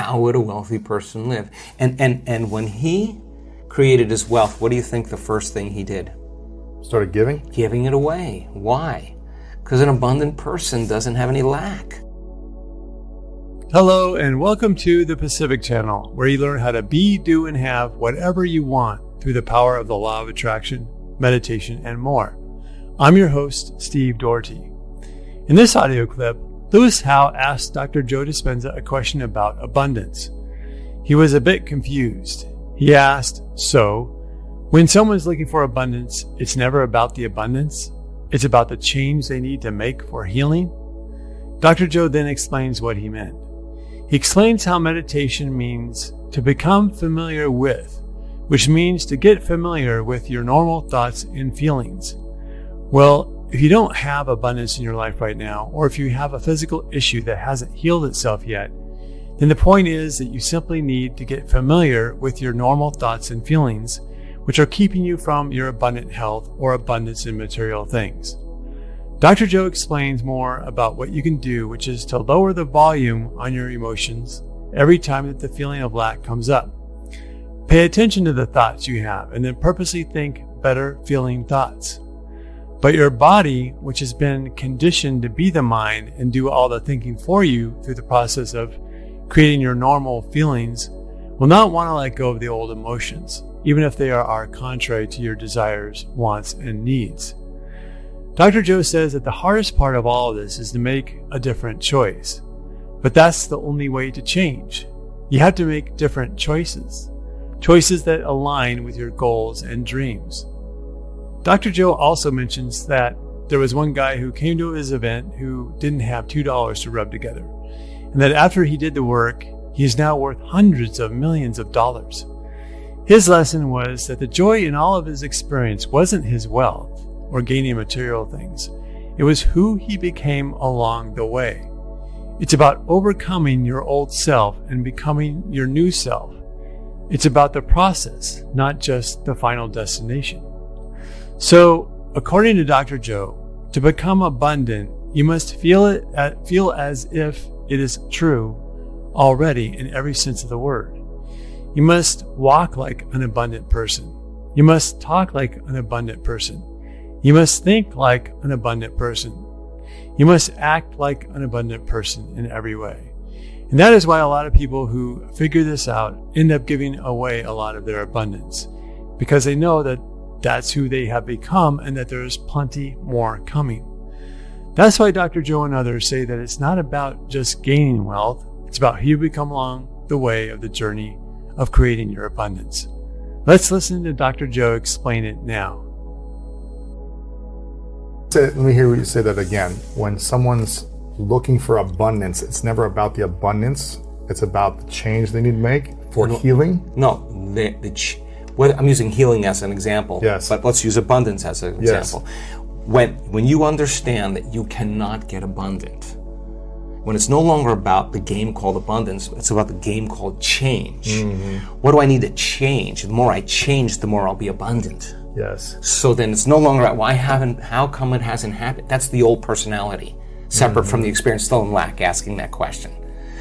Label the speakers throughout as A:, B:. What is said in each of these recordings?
A: how would a wealthy person live? And when he created his wealth, what do you think the first thing he did?
B: Started giving?
A: Giving it away. Why? Because an abundant person doesn't have any lack.
C: Hello and welcome to the Pacific Channel, where you learn how to be, do, and have whatever you want through the power of the law of attraction, meditation, and more. I'm your host, Steve Doherty. In this audio clip, Lewis Howe asked Dr. Joe Dispenza a question about abundance. He was a bit confused. He asked, so, when someone's looking for abundance, it's never about the abundance? It's about the change they need to make for healing? Dr. Joe then explains what he meant. He explains how meditation means to become familiar with, which means to get familiar with your normal thoughts and feelings. Well, if you don't have abundance in your life right now, or if you have a physical issue that hasn't healed itself yet, then the point is that you simply need to get familiar with your normal thoughts and feelings, which are keeping you from your abundant health or abundance in material things. Dr. Joe explains more about what you can do, which is to lower the volume on your emotions every time that the feeling of lack comes up. Pay attention to the thoughts you have and then purposely think better feeling thoughts. But your body, which has been conditioned to be the mind and do all the thinking for you through the process of creating your normal feelings, will not want to let go of the old emotions, even if they are contrary to your desires, wants, and needs. Dr. Joe says that the hardest part of all of this is to make a different choice. But that's the only way to change. You have to make different choices. Choices that align with your goals and dreams. Dr. Joe also mentions that there was one guy who came to his event who didn't have $2 to rub together. And that after he did the work, he is now worth hundreds of millions of dollars. His lesson was that the joy in all of his experience wasn't his wealth or gaining material things. It was who he became along the way. It's about overcoming your old self and becoming your new self. It's about the process, not just the final destination. So, according to Dr. Joe, to become abundant, you must feel as if it is true already in every sense of the word. You must walk like an abundant person. You must talk like an abundant person. You must think like an abundant person. You must act like an abundant person in every way. And that is why a lot of people who figure this out end up giving away a lot of their abundance, because they know that that's who they have become and that there's plenty more coming. That's why Dr. Joe and others say that it's not about just gaining wealth. It's about who you become along the way of the journey of creating your abundance. Let's listen to Dr. Joe explain it now.
B: Let me hear you say that again. When someone's looking for abundance, it's never about the abundance. It's about the change they need to make for healing.
A: No, I'm using healing as an example.
B: Yes.
A: But let's use abundance as an example.
B: Yes.
A: When you understand that you cannot get abundant, when it's no longer about the game called abundance, it's about the game called change. Mm-hmm. What do I need to change? The more I change, the more I'll be abundant.
B: Yes.
A: So then it's no longer how come it hasn't happened? That's the old personality, separate from the experience, still in lack, asking that question.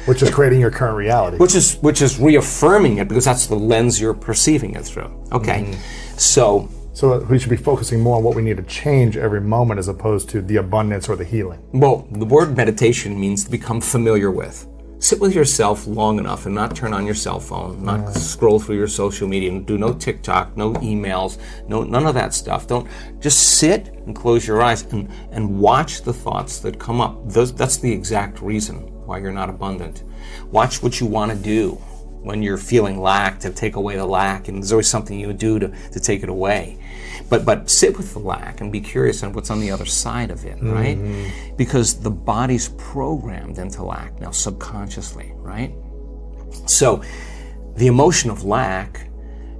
B: Which is creating your current reality.
A: Which is reaffirming it, because that's the lens you're perceiving it through. Okay. Mm-hmm. So
B: we should be focusing more on what we need to change every moment as opposed to the abundance or the healing.
A: Well, the word meditation means to become familiar with. Sit with yourself long enough and not turn on your cell phone, not scroll through your social media, do no TikTok, no emails, none of that stuff. Don't just sit and close your eyes and watch the thoughts that come up. That's the exact reason why you're not abundant. Watch what you want to do when you're feeling lack, to take away the lack, and there's always something you would do to take it away. But sit with the lack and be curious on what's on the other side of it, right? Mm-hmm. Because the body's programmed into lack now subconsciously, right? So the emotion of lack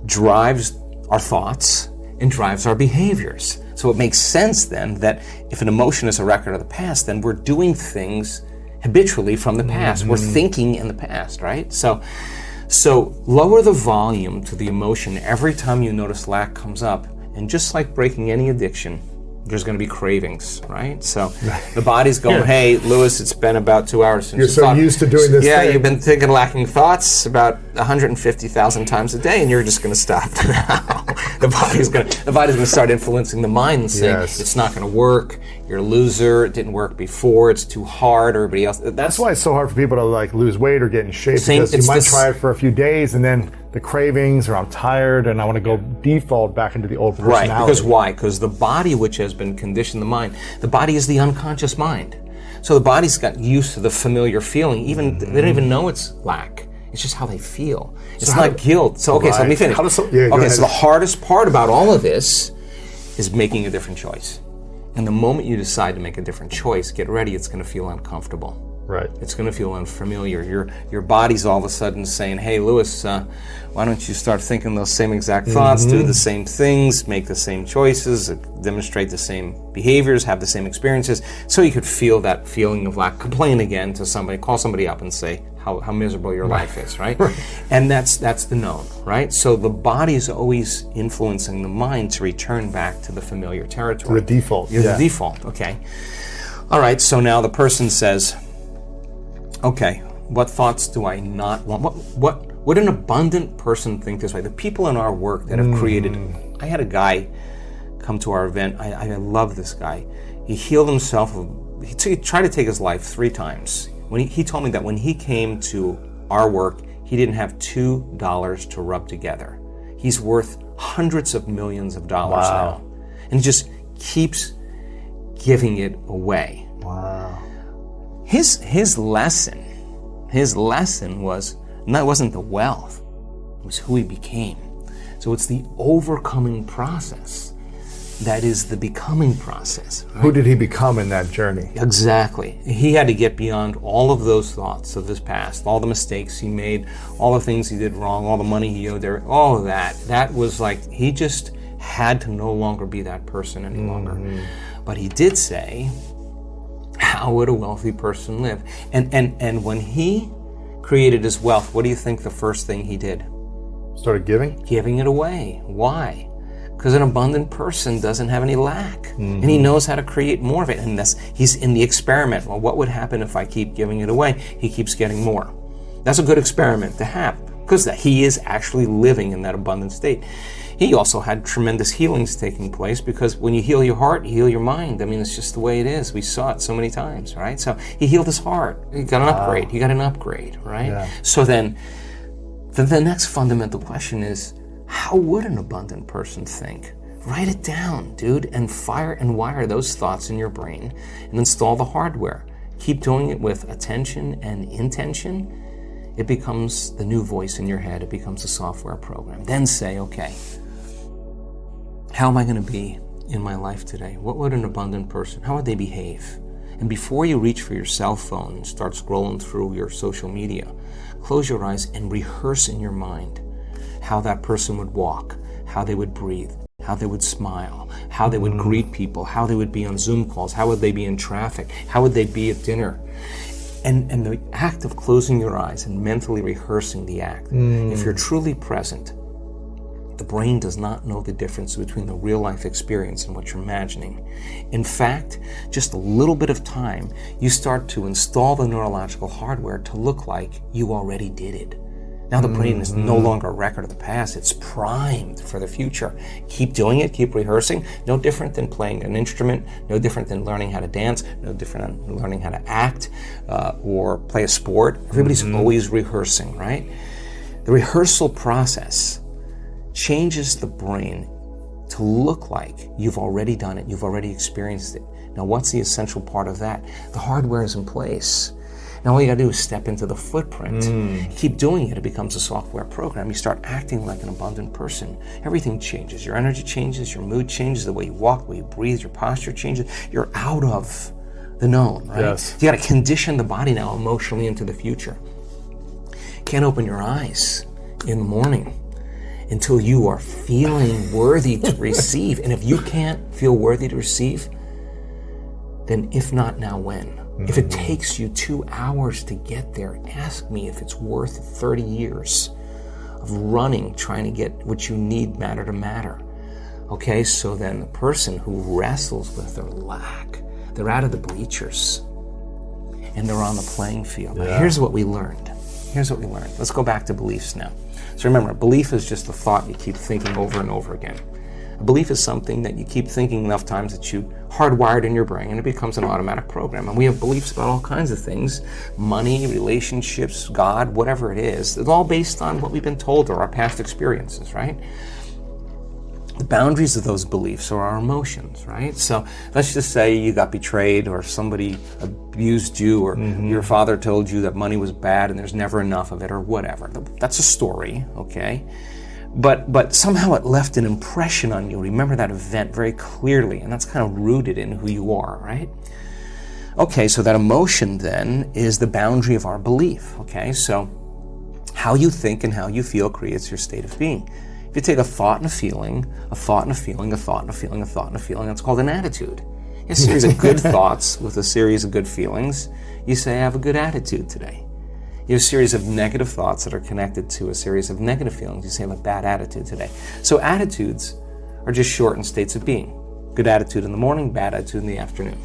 A: drives our thoughts and drives our behaviors. So it makes sense then that if an emotion is a record of the past, then we're doing things habitually from the past. Mm-hmm. We're thinking in the past, right? So lower the volume to the emotion every time you notice lack comes up. And just like breaking any addiction, there's going to be cravings, right? So the body's going, hey, Lewis, it's been about 2 hours since
B: you're
A: you
B: so
A: thought.
B: used to doing this thing.
A: You've been thinking lacking thoughts about 150,000 times a day, and you're just going to stop now. The body's going to start influencing the mind and saying, it's not going to work, you're a loser, it didn't work before, it's too hard, everybody else. That's
B: why it's so hard for people to like lose weight or get in shape, because you might try it for a few days and then the cravings, or I'm tired and I want to go default back into the old personality.
A: Right, because why? Because the body, which has been conditioned, the body is the unconscious mind. So the body's got used to the familiar feeling. Even they don't even know it's lack. It's just how they feel. It's not guilt. So so let me finish. So the hardest part about all of this is making a different choice. And the moment you decide to make a different choice, get ready, it's going to feel uncomfortable.
B: Right.
A: It's going to feel unfamiliar. Your body's all of a sudden saying, hey, Lewis, why don't you start thinking those same exact thoughts, do the same things, make the same choices, demonstrate the same behaviors, have the same experiences, so you could feel that feeling of lack. Complain again to somebody, call somebody up and say how miserable your life is, right? And that's the known, right? So the body is always influencing the mind to return back to the familiar territory.
B: To the default.
A: You're the default, okay. All right, so now the person says, okay, what thoughts do I not want? What would an abundant person think this way? The people in our work that have created, I had a guy come to our event. I love this guy. He healed himself. He tried to take his life 3 times. When he told me that when he came to our work, he didn't have $2 to rub together. He's worth hundreds of millions of dollars now. And he just keeps giving it away.
B: Wow.
A: His lesson wasn't the wealth, it was who he became. So it's the overcoming process that is the becoming process. Right?
B: Who did he become in that journey?
A: Exactly. He had to get beyond all of those thoughts of his past, all the mistakes he made, all the things he did wrong, all the money he owed there, all of that. That was like, he just had to no longer be that person any longer. But he did say, how would a wealthy person live? And when he created his wealth, what do you think the first thing he did?
B: Started giving?
A: Giving it away. Why? Because an abundant person doesn't have any lack. And he knows how to create more of it. And he's in the experiment. Well, what would happen if I keep giving it away? He keeps getting more. That's a good experiment to have, because he is actually living in that abundant state. He also had tremendous healings taking place, because when you heal your heart, you heal your mind. I mean, it's just the way it is. We saw it so many times, right? So he healed his heart. He got an upgrade. He got an upgrade, right? Yeah. So then the next fundamental question is, how would an abundant person think? Write it down, dude, and fire and wire those thoughts in your brain and install the hardware. Keep doing it with attention and intention. It becomes the new voice in your head. It becomes a software program. Then say, okay, how am I going to be in my life today? What would an abundant person, how would they behave? And before you reach for your cell phone and start scrolling through your social media, close your eyes and rehearse in your mind how that person would walk, how they would breathe, how they would smile, how they would greet people, how they would be on Zoom calls, how would they be in traffic, how would they be at dinner. And the act of closing your eyes and mentally rehearsing the act, if you're truly present, the brain does not know the difference between the real life experience and what you're imagining. In fact, just a little bit of time, you start to install the neurological hardware to look like you already did it. Now the brain is no longer a record of the past, it's primed for the future. Keep doing it, keep rehearsing. No different than playing an instrument, no different than learning how to dance, no different than learning how to act or play a sport. Everybody's always rehearsing, right? The rehearsal process changes the brain to look like you've already done it, you've already experienced it. Now what's the essential part of that? The hardware is in place. Now all you gotta do is step into the footprint. Keep doing it, it becomes a software program. You start acting like an abundant person. Everything changes. Your energy changes, your mood changes, the way you walk, the way you breathe, your posture changes. You're out of the known, right?
B: Yes.
A: You gotta condition the body now emotionally into the future. Can't open your eyes in the morning until you are feeling worthy to receive. And if you can't feel worthy to receive, then if not now, when? If it takes you 2 hours to get there, ask me if it's worth 30 years of running, trying to get what you need matter to matter. Okay, so then the person who wrestles with their lack, they're out of the bleachers and they're on the playing field. Now, here's what we learned. Let's go back to beliefs now. So remember, belief is just a thought you keep thinking over and over again. A belief is something that you keep thinking enough times that you hardwired in your brain and it becomes an automatic program. And we have beliefs about all kinds of things: money, relationships, God, whatever it is. It's all based on what we've been told or our past experiences, right? The boundaries of those beliefs are our emotions, right? So let's just say you got betrayed or somebody abused you or your father told you that money was bad and there's never enough of it or whatever. That's a story, okay? But somehow it left an impression on you. Remember that event very clearly, and that's kind of rooted in who you are, right? Okay, so that emotion then is the boundary of our belief, okay? So how you think and how you feel creates your state of being. If you take a thought and a feeling, a thought and a feeling, a thought and a feeling, a thought and a feeling, that's called an attitude. A series of good thoughts with a series of good feelings, you say, I have a good attitude today. You have a series of negative thoughts that are connected to a series of negative feelings, you say, I have a bad attitude today. So attitudes are just shortened states of being. Good attitude in the morning, bad attitude in the afternoon.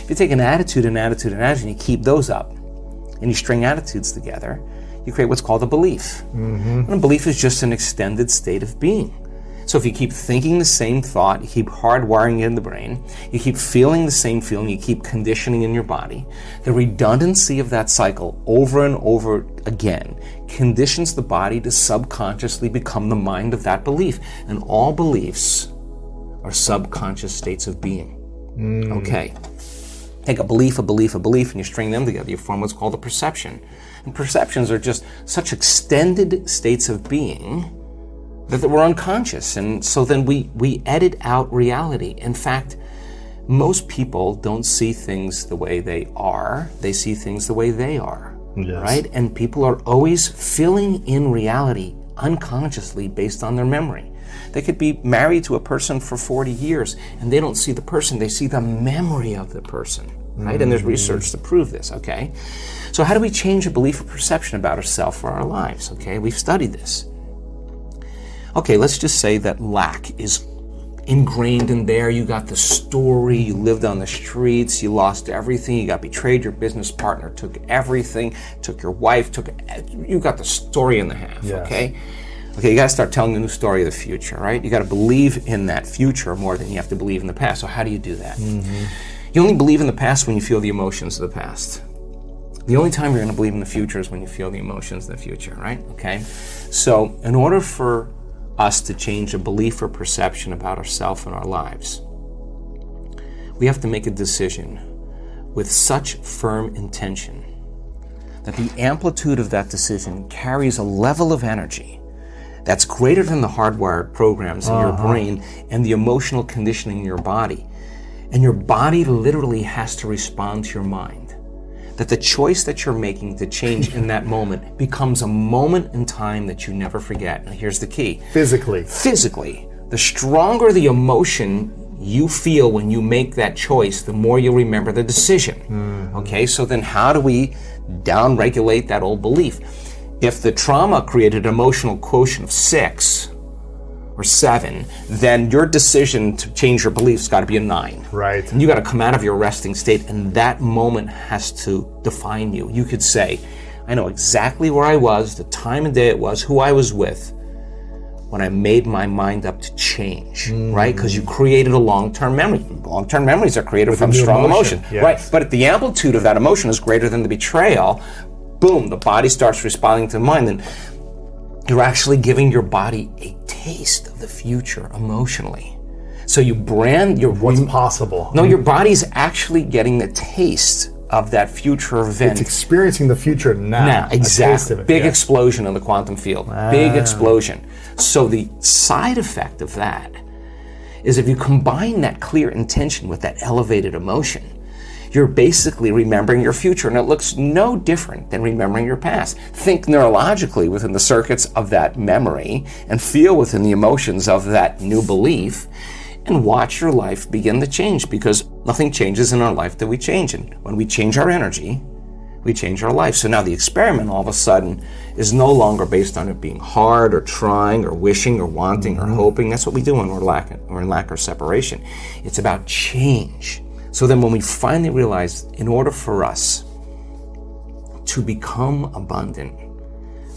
A: If you take an attitude, and you keep those up, and you string attitudes together, you create what's called a belief. And a belief is just an extended state of being. So if you keep thinking the same thought, you keep hardwiring it in the brain, you keep feeling the same feeling, you keep conditioning in your body, the redundancy of that cycle over and over again conditions the body to subconsciously become the mind of that belief. And all beliefs are subconscious states of being. Okay. Take a belief, and you string them together, you form what's called a perception. And perceptions are just such extended states of being that we're unconscious. And so then we edit out reality. In fact, most people don't see things the way they are. They see things the way they are, right? And people are always filling in reality unconsciously based on their memory. They could be married to a person for 40 years and they don't see the person, they see the memory of the person, right? And there's research to prove this, okay? So how do we change a belief or perception about ourselves or our lives, okay? We've studied this. Okay, let's just say that lack is ingrained in there. You got the story, you lived on the streets, you lost everything, you got betrayed, your business partner took everything, took your wife, you got the story in the half, okay? Okay, you gotta start telling a new story of the future, right? You gotta believe in that future more than you have to believe in the past. So how do you do that? You only believe in the past when you feel the emotions of the past. The only time you're gonna believe in the future is when you feel the emotions of the future, right? Okay, so in order for us to change a belief or perception about ourselves and our lives, we have to make a decision with such firm intention that the amplitude of that decision carries a level of energy that's greater than the hardwired programs in your brain and the emotional conditioning in your body. And your body literally has to respond to your mind. That the choice that you're making to change in that moment becomes a moment in time that you never forget. And here's the key.
B: Physically,
A: the stronger the emotion you feel when you make that choice, the more you'll remember the decision. Okay, so then how do we down-regulate that old belief? If the trauma created an emotional quotient of 6 or 7, then your decision to change your beliefs got to be a 9.
B: Right.
A: And you got to come out of your resting state, and that moment has to define you. You could say, I know exactly where I was, the time of day it was, who I was with, when I made my mind up to change, right? Because you created a long-term memory. Long-term memories are created from strong emotion, right? But if the amplitude of that emotion is greater than the betrayal, boom, the body starts responding to the mind, and you're actually giving your body a taste of the future emotionally. So you brand your...
B: What's possible.
A: No, your body's actually getting the taste of that future event.
B: It's experiencing the future now.
A: Exactly. Big explosion in the quantum field. Big explosion. So the side effect of that is if you combine that clear intention with that elevated emotion, you're basically remembering your future, and it looks no different than remembering your past. Think neurologically within the circuits of that memory and feel within the emotions of that new belief, and watch your life begin to change, because nothing changes in our life that we change. And when we change our energy, we change our life. So now the experiment all of a sudden is no longer based on it being hard or trying or wishing or wanting or hoping. That's what we do when we're in lack or separation. It's about change. So then when we finally realize, in order for us to become abundant,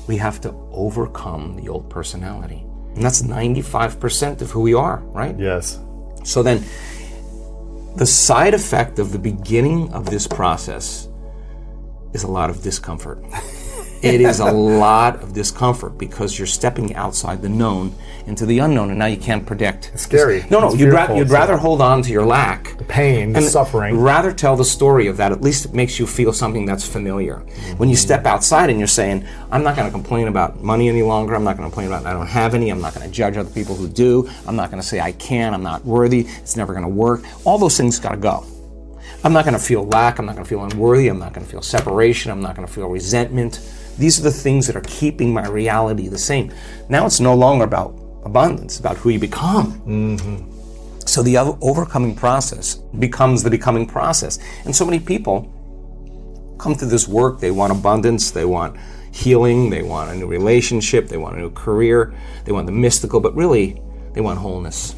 A: we have to overcome the old personality. And that's 95% of who we are, right?
B: Yes.
A: So then the side effect of the beginning of this process is a lot of discomfort. It is a lot of discomfort because you're stepping outside the known into the unknown, and now you can't predict.
B: It's scary.
A: No,
B: It's
A: you'd
B: fearful,
A: rather hold on to your lack.
B: the pain, the
A: And
B: suffering.
A: rather tell the story of that. At least it makes you feel something that's familiar. When you step outside and you're saying, I'm not going to complain about money any longer. I'm not going to complain about I don't have any. I'm not going to judge other people who do. I'm not going to say I can't. I'm not worthy. It's never going to work. All those things got to go. I'm not going to feel lack. I'm not going to feel unworthy. I'm not going to feel separation. I'm not going to feel resentment. These are the things that are keeping my reality the same. Now it's no longer about abundance, about who you become. So the overcoming process becomes the becoming process. And so many people come to this work, they want abundance, they want healing, they want a new relationship, they want a new career, they want the mystical, but really they want wholeness.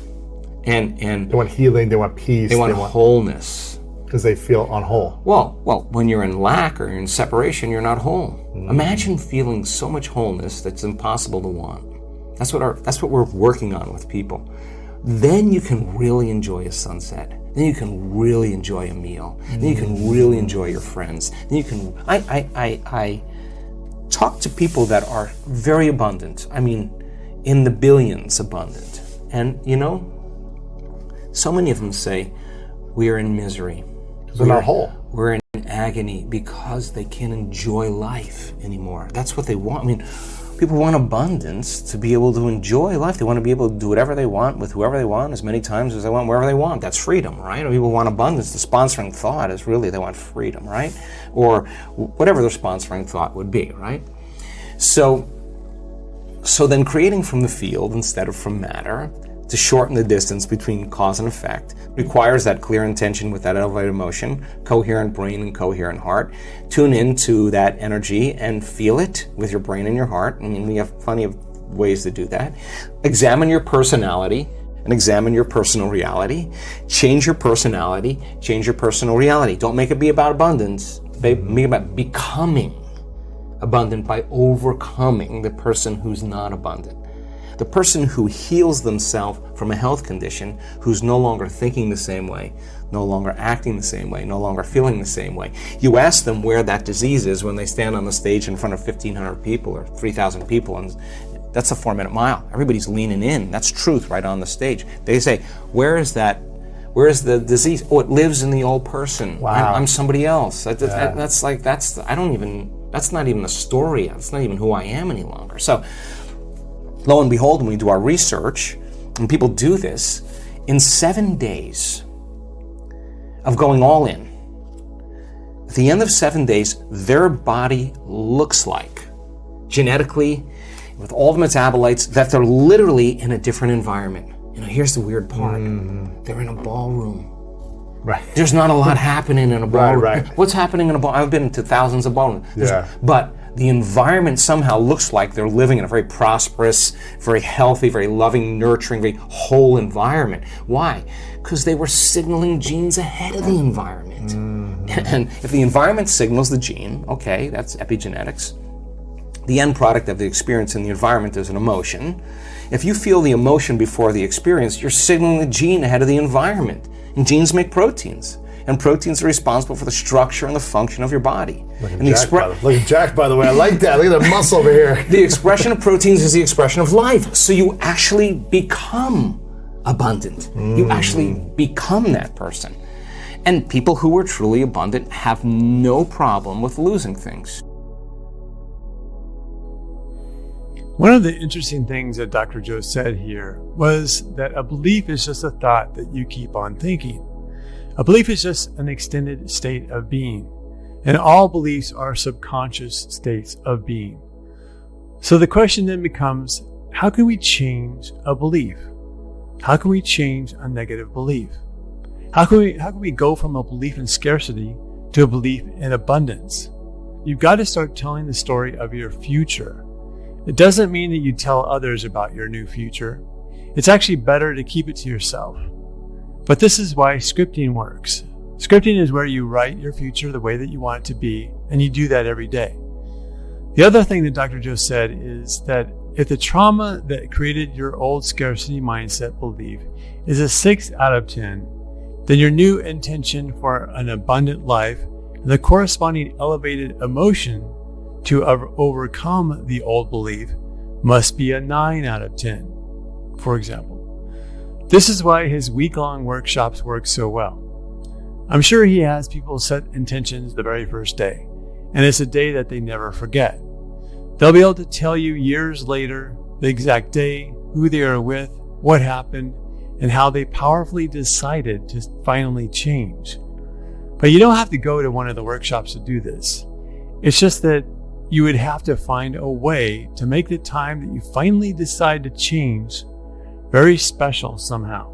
A: And
B: They want healing, they want peace,
A: they want wholeness.
B: because they feel unwhole.
A: Well, when you're in lack or you're in separation, you're not whole. Imagine feeling so much wholeness that's impossible to want. That's what we're working on with people. Then you can really enjoy a sunset. Then you can really enjoy a meal. Then you can really enjoy your friends. Then you can. I talk to people that are very abundant. I mean, in the billions abundant, and so many of them say we are in misery.
B: They're not whole.
A: We're in agony because they can't enjoy life anymore. That's what they want. I mean, people want abundance to be able to enjoy life. They want to be able to do whatever they want with whoever they want, as many times as they want, wherever they want. That's freedom, right? Or people want abundance. The sponsoring thought is really they want freedom, right? Or whatever their sponsoring thought would be, right? So then creating from the field instead of from matter, to shorten the distance between cause and effect, requires that clear intention with that elevated emotion, coherent brain and coherent heart. Tune into that energy and feel it with your brain and your heart. I mean, we have plenty of ways to do that. Examine your personality and examine your personal reality. Change your personality, change your personal reality. Don't make it be about abundance. Make it about becoming abundant by overcoming the person who's not abundant. The person who heals themselves from a health condition, who's no longer thinking the same way, no longer acting the same way, no longer feeling the same way. You ask them where that disease is when they stand on the stage in front of 1,500 people or 3,000 people, and that's a 4-minute mile. Everybody's leaning in. That's truth right on the stage. They say, where is that? Where is the disease? Oh, it lives in the old person.
B: Wow.
A: I'm somebody else. That's not even a story. That's not even who I am any longer. So, lo and behold, when we do our research, and people do this, in 7 days of going all in, at the end of 7 days, their body looks like, genetically, with all the metabolites, that they're literally in a different environment. Here's the weird part. They're in a ballroom.
B: Right.
A: There's not a lot happening in a ballroom.
B: Right.
A: What's happening in a ballroom? I've been to thousands of ballrooms.
B: Yeah.
A: But the environment somehow looks like they're living in a very prosperous, very healthy, very loving, nurturing, very whole environment. Why? Because they were signaling genes ahead of the environment. And if the environment signals the gene, okay, that's epigenetics. The end product of the experience in the environment is an emotion. If you feel the emotion before the experience, you're signaling the gene ahead of the environment. And genes make proteins. And proteins are responsible for the structure and the function of your body.
B: Look at Jack, by the way. I like that. Look at that muscle over here.
A: The expression of proteins is the expression of life. So you actually become abundant. You actually become that person. And people who are truly abundant have no problem with losing things.
C: One of the interesting things that Dr. Joe said here was that a belief is just a thought that you keep on thinking. A belief is just an extended state of being, and all beliefs are subconscious states of being. So the question then becomes, how can we change a belief? How can we change a negative belief? How can we go from a belief in scarcity to a belief in abundance? you've got to start telling the story of your future. It doesn't mean that you tell others about your new future. It's actually better to keep it to yourself. But this is why scripting works. Scripting is where you write your future the way that you want it to be, and you do that every day. The other thing that Dr. Joe said is that if the trauma that created your old scarcity mindset belief is a 6 out of 10, then your new intention for an abundant life and the corresponding elevated emotion to overcome the old belief must be a 9 out of 10, for example. This is why his week-long workshops work so well. I'm sure he has people set intentions the very first day, and it's a day that they never forget. They'll be able to tell you years later the exact day, who they are with, what happened, and how they powerfully decided to finally change. But you don't have to go to one of the workshops to do this. It's just that you would have to find a way to make the time that you finally decide to change very special somehow.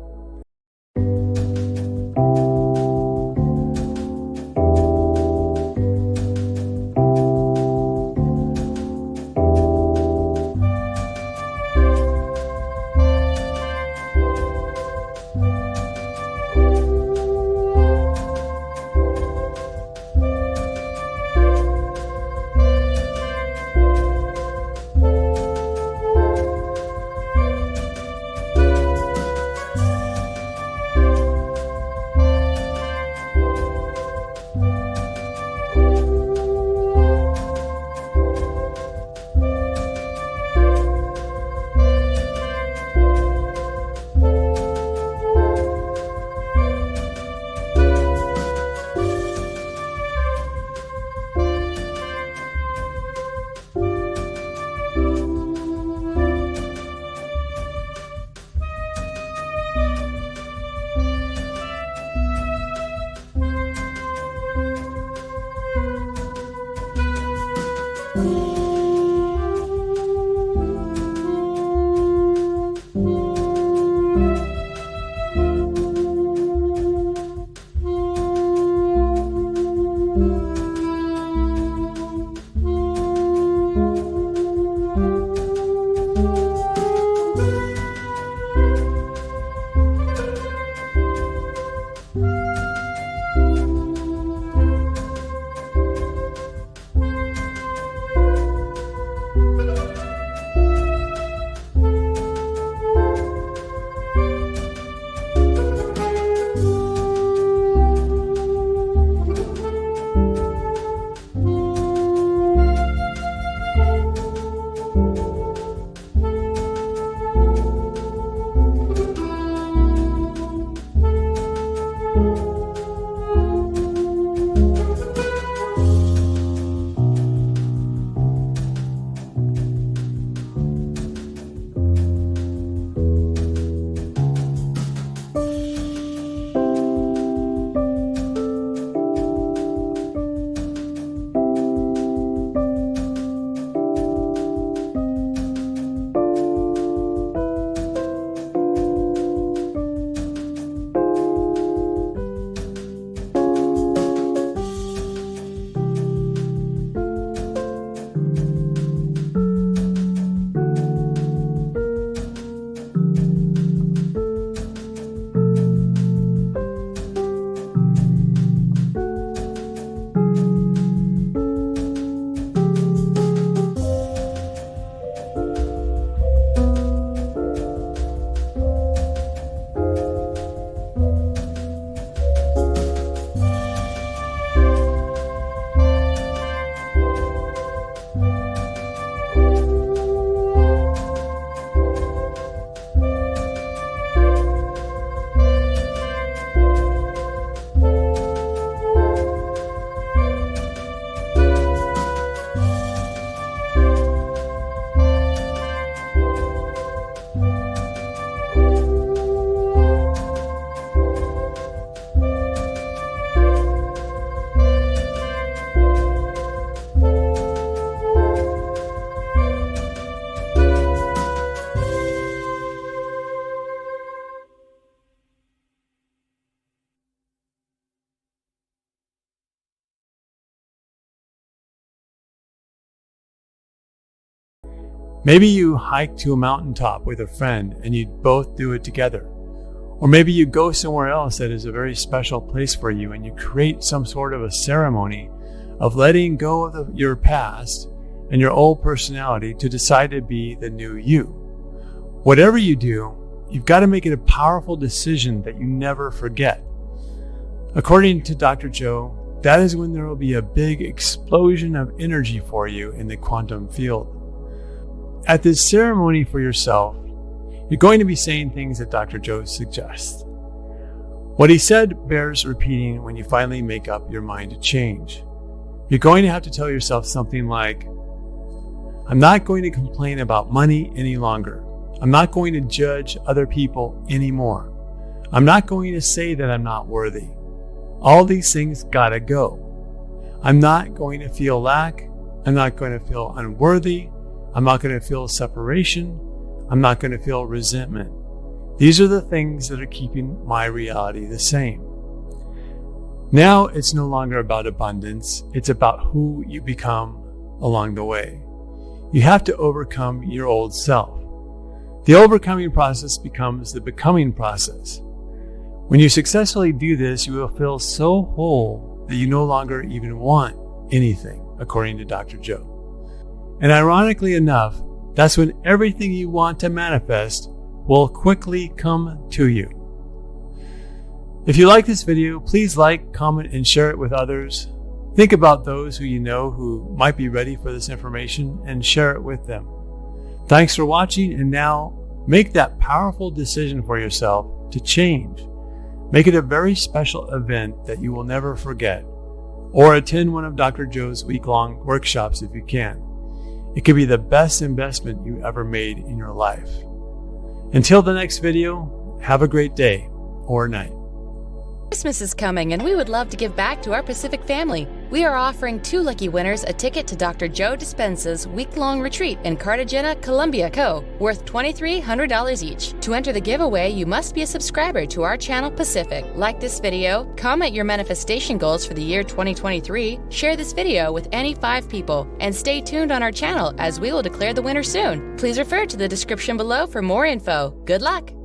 C: Maybe you hike to a mountaintop with a friend and you both do it together. Or maybe you go somewhere else that is a very special place for you and you create some sort of a ceremony of letting go of your past and your old personality to decide to be the new you. Whatever you do, you've got to make it a powerful decision that you never forget. According to Dr. Joe, that is when there will be a big explosion of energy for you in the quantum field. At this ceremony for yourself, you're going to be saying things that Dr. Joe suggests. What he said bears repeating when you finally make up your mind to change. You're going to have to tell yourself something like, I'm not going to complain about money any longer. I'm not going to judge other people anymore. I'm not going to say that I'm not worthy. All these things gotta go. I'm not going to feel lack. I'm not going to feel unworthy. I'm not going to feel separation. I'm not going to feel resentment. These are the things that are keeping my reality the same. Now it's no longer about abundance. It's about who you become along the way. You have to overcome your old self. The overcoming process becomes the becoming process. When you successfully do this, you will feel so whole that you no longer even want anything, according to Dr. Joe. And ironically enough, that's when everything you want to manifest will quickly come to you. If you like this video, please like, comment, and share it with others. Think about those who you know who might be ready for this information and share it with them. Thanks for watching, and now make that powerful decision for yourself to change. Make it a very special event that you will never forget, or attend one of Dr. Joe's week-long workshops if you can. It could be the best investment you ever made in your life. Until the next video, have a great day or night.
D: Christmas is coming, and we would love to give back to our Pacific family. We are offering 2 lucky winners a ticket to Dr. Joe Dispenza's week-long retreat in Cartagena, Colombia, worth $2,300 each. To enter the giveaway, you must be a subscriber to our channel Pacific. Like this video, comment your manifestation goals for the year 2023, share this video with any 5 people, and stay tuned on our channel as we will declare the winner soon. Please refer to the description below for more info. Good luck!